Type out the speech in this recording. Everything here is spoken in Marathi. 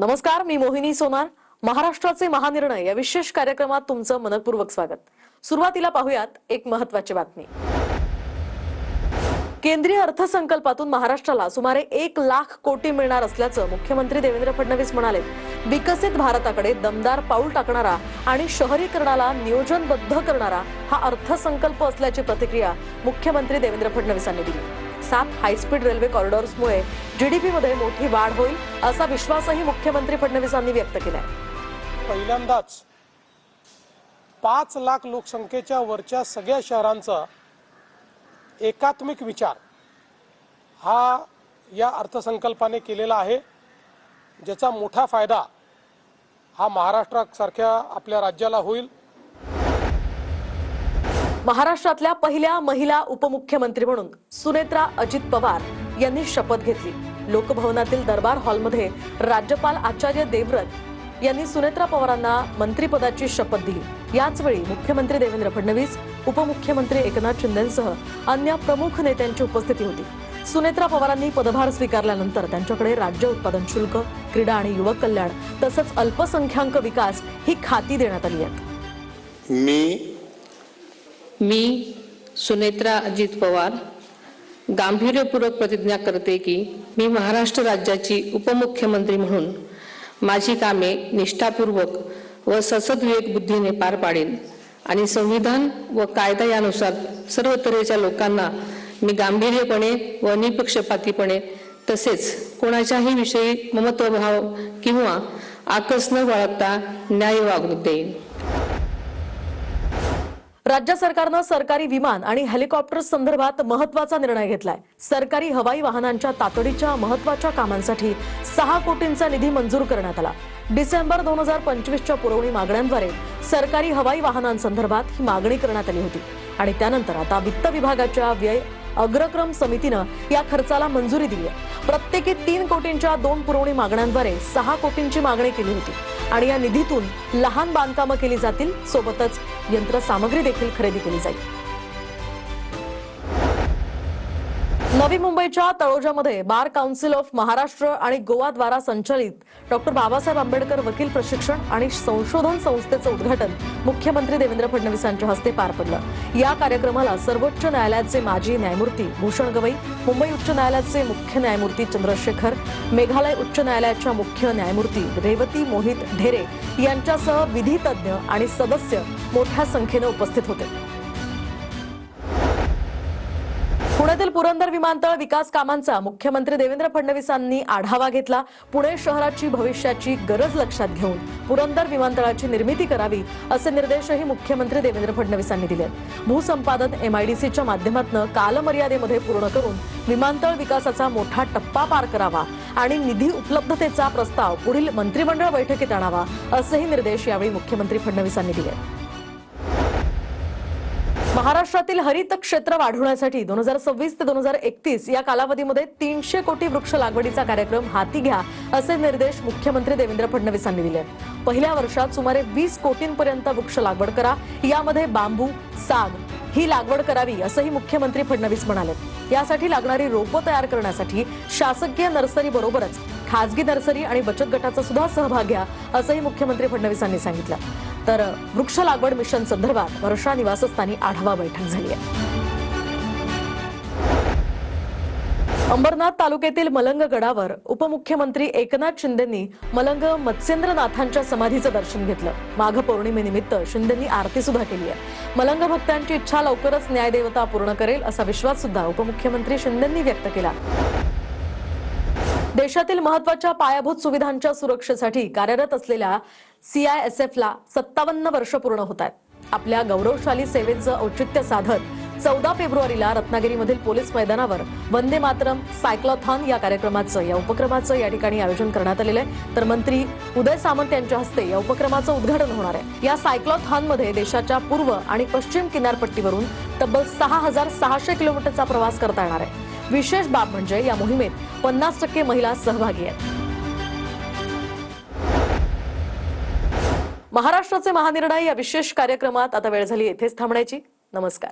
नमस्कार, मी मोहिनी सोनार. महाराष्ट्राचे महानिर्णय या विशेष कार्यक्रमात तुमचं मनपूर्वक स्वागत. सुरुवातीला पाहूयात एक महत्त्वाची बातमी. केंद्रीय अर्थसंकल्पातून महाराष्ट्राला सुमारे 1 लाख कोटी मिळणार असल्याचं मुख्यमंत्री देवेंद्र फडणवीस म्हणाले. विकसित भारताकडे दमदार पाऊल टाकणारा आणि शहरीकरणाला नियोजनबद्ध करणारा हा अर्थसंकल्प असल्याची प्रतिक्रिया मुख्यमंत्री देवेंद्र फडणवीसांनी दिली. 7 हायस्पीड रेल्वे कॉरिडॉर्समुळे जीडीपी मध्ये मोठी वाढ होईल असा विश्वासही मुख्यमंत्री फडणवीसांनी व्यक्त केलाय. पहिल्यांदाच 5 लाख लोकसंख्येच्या वरच्या सगळ्या शहरांचा एकात्मिक विचार हा या अर्थसंकल्पाने केलेला आहे, ज्याचा मोठा फायदा हा महाराष्ट्रासारख्या आपल्या राज्याला होईल. महाराष्ट्रातल्या पहिल्या महिला उपमुख्यमंत्री म्हणून सुनेत्रा अजित पवार यांनी शपथ घेतली. लोकभवनातील दरबार हॉलमध्ये राज्यपाल आचार्य देवव्रत यांनी सुनेत्रा पवारांना मंत्रिपदाची शपथ दिली. याच वेळी मुख्यमंत्री देवेंद्र फडणवीस, उपमुख्यमंत्री एकनाथ शिंदेंसह अन्य प्रमुख नेत्यांची उपस्थिती होती. सुनेत्रा पवारांनी पदभार स्वीकारल्यानंतर त्यांच्याकडे राज्य उत्पादन शुल्क, क्रीडा आणि युवक कल्याण तसंच अल्पसंख्याक विकास ही खाती देण्यात आली आहेत. मी सुनेत्रा अजित पवार गांभीर्यपूर्वक प्रतिज्ञा करते की मी महाराष्ट्र राज्याची उपमुख्यमंत्री म्हणून माझी कामे निष्ठापूर्वक व ससद्विवेक बुद्धीने पार पाडेन आणि संविधान व कायदा यानुसार सर्व तऱ्हेच्या लोकांना मी गांभीर्यपणे व निपक्षपातीपणे तसेच कोणाच्याही विषयी ममत्वभाव किंवा आकस न बाळगता न्याय वागणूक देईन. राज्य सरकारनं सरकारी विमान आणि हेलिकॉप्टर्स संदर्भात महत्त्वाचा निर्णय घेतलाय. सरकारी हवाई वाहनांच्या तातडीच्या महत्त्वाच्या कामांसाठी 6 कोटींचा निधी मंजूर करण्यात आला. डिसेंबर 2025च्या पुरवणी मागण्यांद्वारे सरकारी हवाई वाहनांसंदर्भात ही मागणी करण्यात आली होती आणि त्यानंतर आता वित्त विभागाच्या व्यय अग्रक्रम समितीनं या खर्चाला मंजुरी दिली आहे. प्रत्येकी 3 कोटींच्या 2 पुरवणी मागण्यांद्वारे 6 कोटींची मागणी केली होती आणि या निधीतून लहान बांधकामं केली जातील, सोबतच यंत्रसामग्री देखील खरेदी केली जाईल. नवी मुंबईच्या तळोजामध्ये बार काउन्सिल ऑफ महाराष्ट्र आणि गोवा द्वारा संचालित डॉक्टर बाबासाहेब आंबेडकर वकील प्रशिक्षण आणि संशोधन संस्थेचं उद्घाटन मुख्यमंत्री देवेंद्र फडणवीसांच्या हस्ते पार पडलं. या कार्यक्रमाला सर्वोच्च न्यायालयाचे माजी न्यायमूर्ती भूषण गवई, मुंबई उच्च न्यायालयाचे मुख्य न्यायमूर्ती चंद्रशेखर, मेघालय उच्च न्यायालयाच्या मुख्य न्यायमूर्ती रेवती मोहित ढेरे यांच्यासह विधी तज्ज्ञ आणि सदस्य मोठ्या संख्येने उपस्थित होते. पुण्यातील पुरंदर विमानतळ विकास कामांचा मुख्यमंत्री देवेंद्र फडणवीसांनी आढावा घेतला. पुणे शहराची भविष्याची गरज लक्षात घेऊन पुरंदर विमानतळाची निर्मिती करावी असे निर्देशही मुख्यमंत्री देवेंद्र फडणवीसांनी दिले. भूसंपादन एमआयडीसीच्या माध्यमातून कालमर्यादेमध्ये पूर्ण करून विमानतळ विकासाचा मोठा टप्पा पार करावा आणि निधी उपलब्धतेचा प्रस्ताव पुढील मंत्रिमंडळ बैठकीत आणावा असेही निर्देश यावेळी मुख्यमंत्री फडणवीसांनी दिले. महाराष्ट्रातील हरित क्षेत्र वाढवण्यासाठी 2026 ते 2031 या कालावधीमध्ये 300 कोटी वृक्ष लागवडीचा कार्यक्रम हाती घ्या असे निर्देश मुख्यमंत्री देवेंद्र फडणवीसांनी दिले. पहिल्या वर्षात सुमारे 20 कोटींपर्यंत वृक्ष लागवड करा, यामध्ये बांबू, साग ही लागवड करावी असंही मुख्यमंत्री फडणवीस म्हणाले. यासाठी लागणारी रोपं तयार करण्यासाठी शासकीय नर्सरी बरोबरच खासगी नर्सरी आणि बचत गटाचा सुद्धा सहभाग घ्या असंही मुख्यमंत्री फडणवीसांनी सांगितलं. तर वृक्ष लागवड मिशन संदर्भात वर्षा निवासस्थानी आढावा बैठक झाली आहे. अंबरनाथ तालुक्यातील मलंग गडावर उपमुख्यमंत्री एकनाथ शिंदेंनी मलंग मत्स्येंद्रनाथांच्या समाधीचं दर्शन घेतलं. माघ पौर्णिमेनिमित्त शिंदेंनी आरती सुद्धा केली आहे. मलंग भक्तांची इच्छा लवकरच न्यायदेवता पूर्ण करेल असा विश्वास सुद्धा उपमुख्यमंत्री शिंदेंनी व्यक्त केला. देशातील महत्त्वाच्या पायाभूत सुविधांच्या सुरक्षेसाठी कार्यरत असलेल्या CISFला 57 वर्ष पूर्ण होत आहेत. आपल्या गौरवशाली सेवेचं औचित्य साधत 14 फेब्रुवारीला रत्नागिरीमधील पोलीस मैदानावर वंदे मातरम सायक्लॉथॉन या उपक्रमाचं या ठिकाणी आयोजन करण्यात आलेलं आहे. तर मंत्री उदय सामंत यांच्या हस्ते या उपक्रमाचं उद्घाटन होणार आहे. या सायक्लॉथॉनमध्ये देशाच्या पूर्व आणि पश्चिम किनारपट्टीवरून तब्बल 6600 किलोमीटरचा प्रवास करता येणार आहे. विशेष बाब म्हणजे या मोहिमेत 50% महिला सहभागी आहेत. महाराष्ट्राचे महानिर्णय या विशेष कार्यक्रमात आता वेळ झाली येथेच थांबण्याची. नमस्कार.